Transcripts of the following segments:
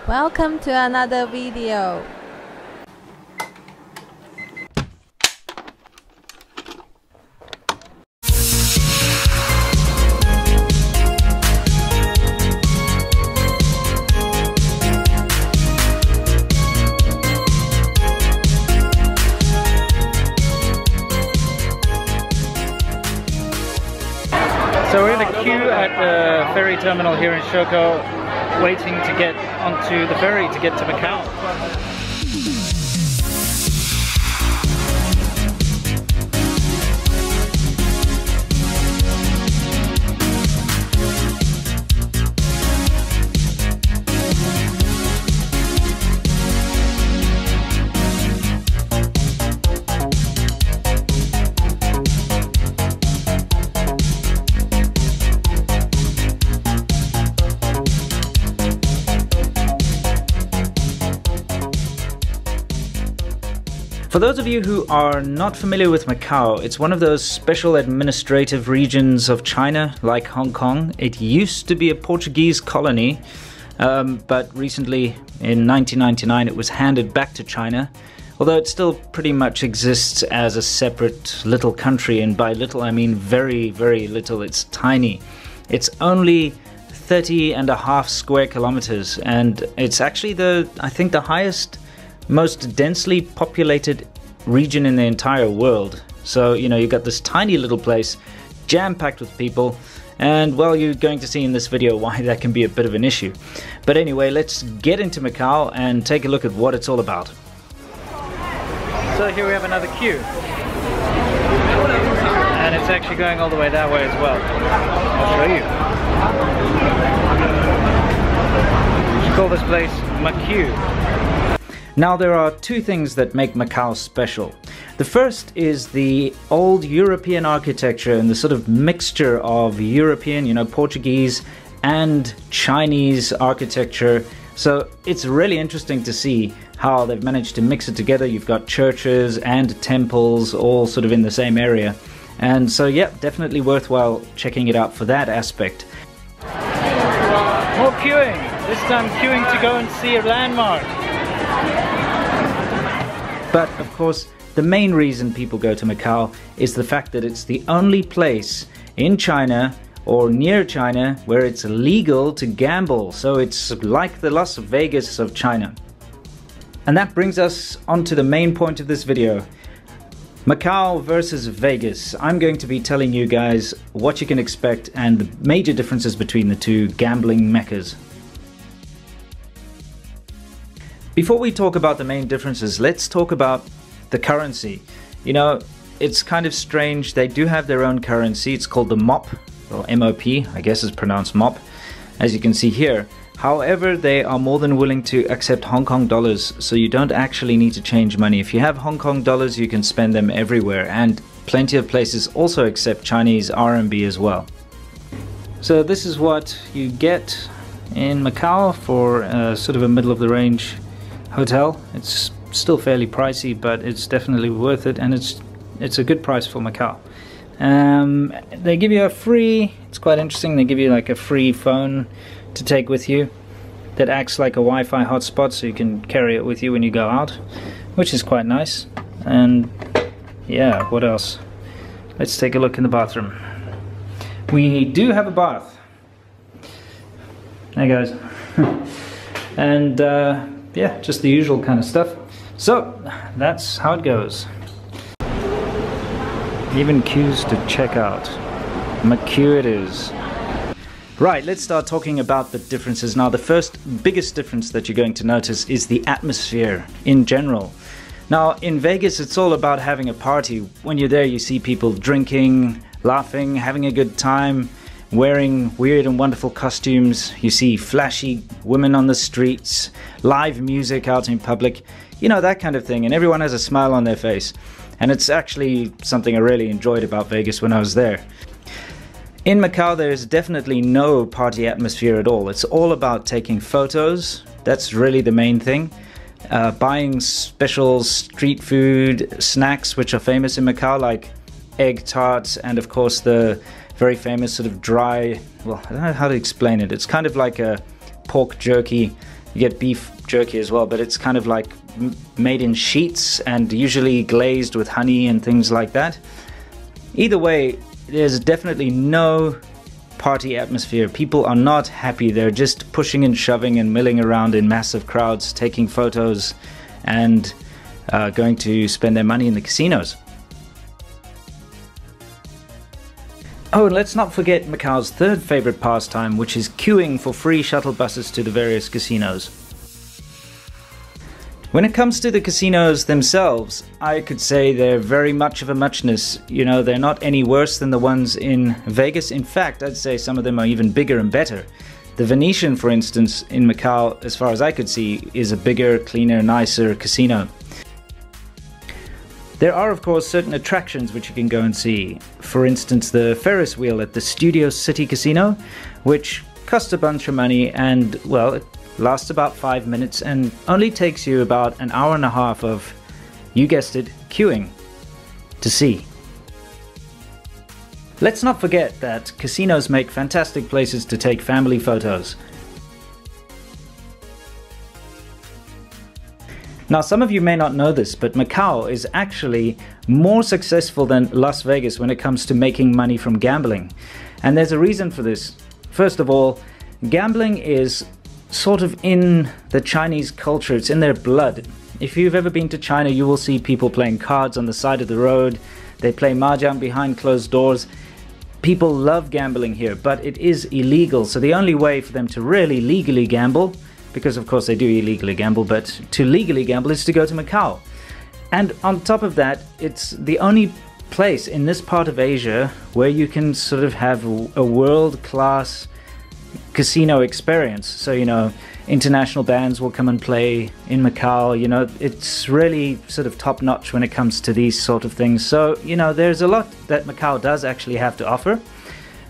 Welcome to another video. So we're in a queue at the ferry terminal here in Shoko, waiting to get onto the ferry to get to Macau. For those of you who are not familiar with Macau, it's one of those special administrative regions of China, like Hong Kong. It used to be a Portuguese colony, but recently, in 1999, it was handed back to China, although it still pretty much exists as a separate little country, and by little I mean very, very little. It's tiny. It's only 30.5 square kilometers, and it's actually I think the highest, most densely populated region in the entire world. So, you know, you got this tiny little place jam-packed with people, and well, you're going to see in this video why that can be a bit of an issue. But anyway, let's get into Macau and take a look at what it's all about. So here we have another queue, and it's actually going all the way that way as well. I'll show you. We should call this place Macau. Now, there are two things that make Macau special. The first is the old European architecture and the sort of mixture of European, you know, Portuguese and Chinese architecture. So it's really interesting to see how they've managed to mix it together. You've got churches and temples all sort of in the same area. And so, yeah, definitely worthwhile checking it out for that aspect. More queuing. This time queuing to go and see a landmark. But of course, the main reason people go to Macau is the fact that it's the only place in China or near China where it's legal to gamble. So it's like the Las Vegas of China. And that brings us on to the main point of this video. Macau versus Vegas. I'm going to be telling you guys what you can expect and the major differences between the two gambling meccas. Before we talk about the main differences, let's talk about the currency. You know, it's kind of strange. They do have their own currency. It's called the MOP, or MOP, I guess it's pronounced MOP, as you can see here. However, they are more than willing to accept Hong Kong dollars, so you don't actually need to change money. If you have Hong Kong dollars, you can spend them everywhere, and plenty of places also accept Chinese RMB as well. So this is what you get in Macau for sort of a middle-of-the-range hotel. It's still fairly pricey, but it's definitely worth it, and it's a good price for Macau. They give you a free, it's quite interesting, they give you like a free phone to take with you that acts like a Wi-Fi hotspot, so you can carry it with you when you go out, which is quite nice. And yeah, what else? Let's take a look in the bathroom. We do have a bath. Hey guys. And yeah, just the usual kind of stuff. So that's how it goes. Even queues to check out. Macau it is. Right, let's start talking about the differences. Now, the first biggest difference that you're going to notice is the atmosphere in general. Now, in Vegas, it's all about having a party. When you're there, you see people drinking, laughing, having a good time, wearing weird and wonderful costumes. You see flashy women on the streets, live music out in public, you know, that kind of thing, and everyone has a smile on their face. And it's actually something I really enjoyed about Vegas when I was there. In Macau, there's definitely no party atmosphere at all. It's all about taking photos. That's really the main thing. Buying special street food, snacks which are famous in Macau, like egg tarts, and of course the very famous sort of dry, well, I don't know how to explain it. It's kind of like a pork jerky You get beef jerky as well, but it's kind of like made in sheets and usually glazed with honey and things like that. Either way, there's definitely no party atmosphere. People are not happy. They're just pushing and shoving and milling around in massive crowds, taking photos and going to spend their money in the casinos. Oh, and let's not forget Macau's third favorite pastime, which is queuing for free shuttle buses to the various casinos. When it comes to the casinos themselves, I could say they're very much of a muchness. You know, they're not any worse than the ones in Vegas. In fact, I'd say some of them are even bigger and better. The Venetian, for instance, in Macau, as far as I could see, is a bigger, cleaner, nicer casino. There are, of course, certain attractions which you can go and see. For instance, the Ferris wheel at the Studio City Casino, which costs a bunch of money and, well, it lasts about 5 minutes and only takes you about an hour and a half of, you guessed it, queuing to see. Let's not forget that casinos make fantastic places to take family photos. Now, some of you may not know this, but Macau is actually more successful than Las Vegas when it comes to making money from gambling. And there's a reason for this. First of all, gambling is sort of in the Chinese culture. It's in their blood. If you've ever been to China, you will see people playing cards on the side of the road. They play mahjong behind closed doors. People love gambling here, but it is illegal. So the only way for them to really legally gamble, because of course they do illegally gamble, but to legally gamble is to go to Macau. And on top of that, it's the only place in this part of Asia where you can sort of have a world-class casino experience. So, you know, international bands will come and play in Macau. You know, it's really sort of top-notch when it comes to these sort of things. So, you know, there's a lot that Macau does actually have to offer.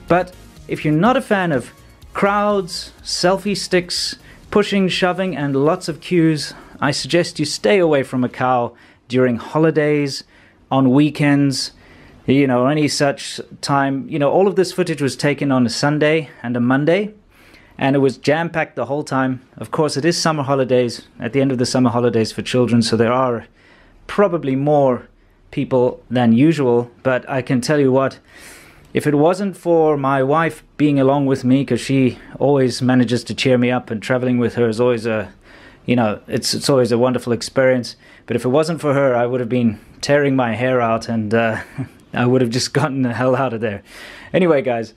But if you're not a fan of crowds, selfie sticks, pushing, shoving, and lots of queues, I suggest you stay away from Macau during holidays, on weekends, you know, any such time. You know, all of this footage was taken on a Sunday and a Monday, and it was jam-packed the whole time. Of course, it is summer holidays, at the end of the summer holidays for children, so there are probably more people than usual. But I can tell you what, if it wasn't for my wife being along with me, because she always manages to cheer me up, and traveling with her is always a, you know, it's always a wonderful experience. But if it wasn't for her, I would have been tearing my hair out, and I would have just gotten the hell out of there. Anyway, guys,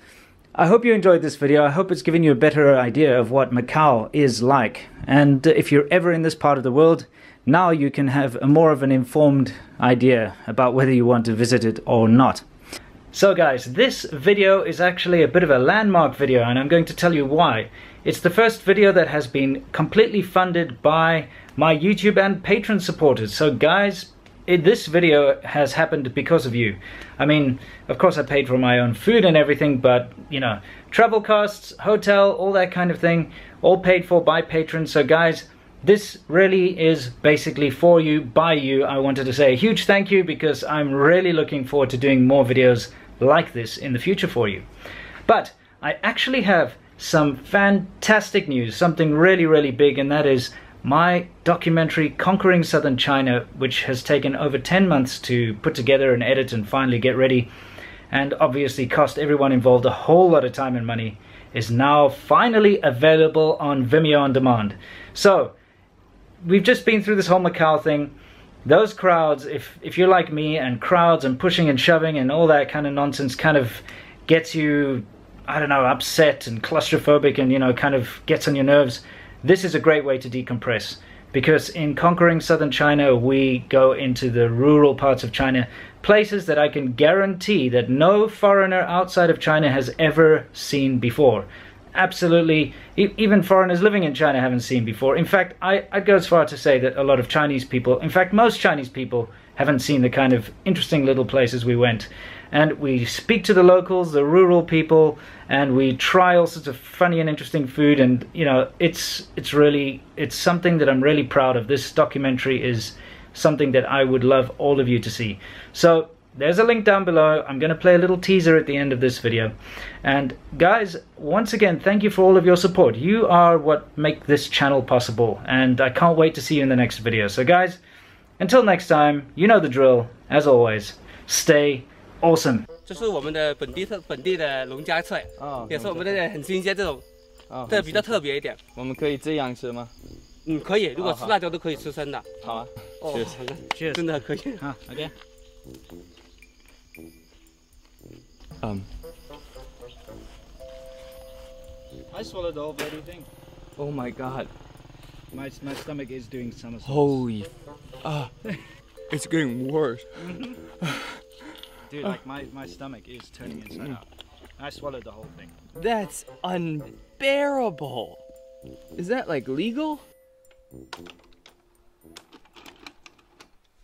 I hope you enjoyed this video. I hope it's given you a better idea of what Macau is like. And if you're ever in this part of the world, now you can have a more of an informed idea about whether you want to visit it or not. So guys, this video is actually a bit of a landmark video, and I'm going to tell you why. It's the first video that has been completely funded by my YouTube and Patreon supporters. So guys, this video has happened because of you. I mean, of course I paid for my own food and everything, but, you know, travel costs, hotel, all that kind of thing, all paid for by patrons. So guys, this really is basically for you, by you. I wanted to say a huge thank you, because I'm really looking forward to doing more videos like this in the future for you. But I actually have some fantastic news, something really, really big, and that is my documentary Conquering Southern China, which has taken over 10 months to put together and edit and finally get ready, and obviously cost everyone involved a whole lot of time and money, is now finally available on Vimeo on demand. So we've just been through this whole Macau thing. Those crowds, if you're like me, and crowds and pushing and shoving and all that kind of nonsense kind of gets you, I don't know, upset and claustrophobic, and, you know, kind of gets on your nerves, this is a great way to decompress. Because in Conquering Southern China, we go into the rural parts of China, places that I can guarantee that no foreigner outside of China has ever seen before. Absolutely, even foreigners living in China haven't seen before. In fact, I'd go as far to say that a lot of Chinese people, in fact most Chinese people, haven't seen the kind of interesting little places we went. And we speak to the locals, the rural people, and we try all sorts of funny and interesting food, and, you know, it's something that I'm really proud of. This documentary is something that I would love all of you to see. So there's a link down below. I'm going to play a little teaser at the end of this video. And guys, once again, thank you for all of your support. You are what make this channel possible, and I can't wait to see you in the next video. So guys, until next time, you know the drill. As always, stay awesome. 这是我们的本地的农家菜，也是我们的很新鲜这种，这比较特别一点。我们可以这样吃吗？嗯，可以，如果吃辣椒都可以吃生的。好啊，哦，Cheers. 真的可以。啊 ，OK。I swallowed the whole bloody thing. Oh my god. My stomach is doing somersaults. Holy. It's getting worse. Dude, like my stomach is turning inside out. I swallowed the whole thing. That's unbearable. Is that like legal?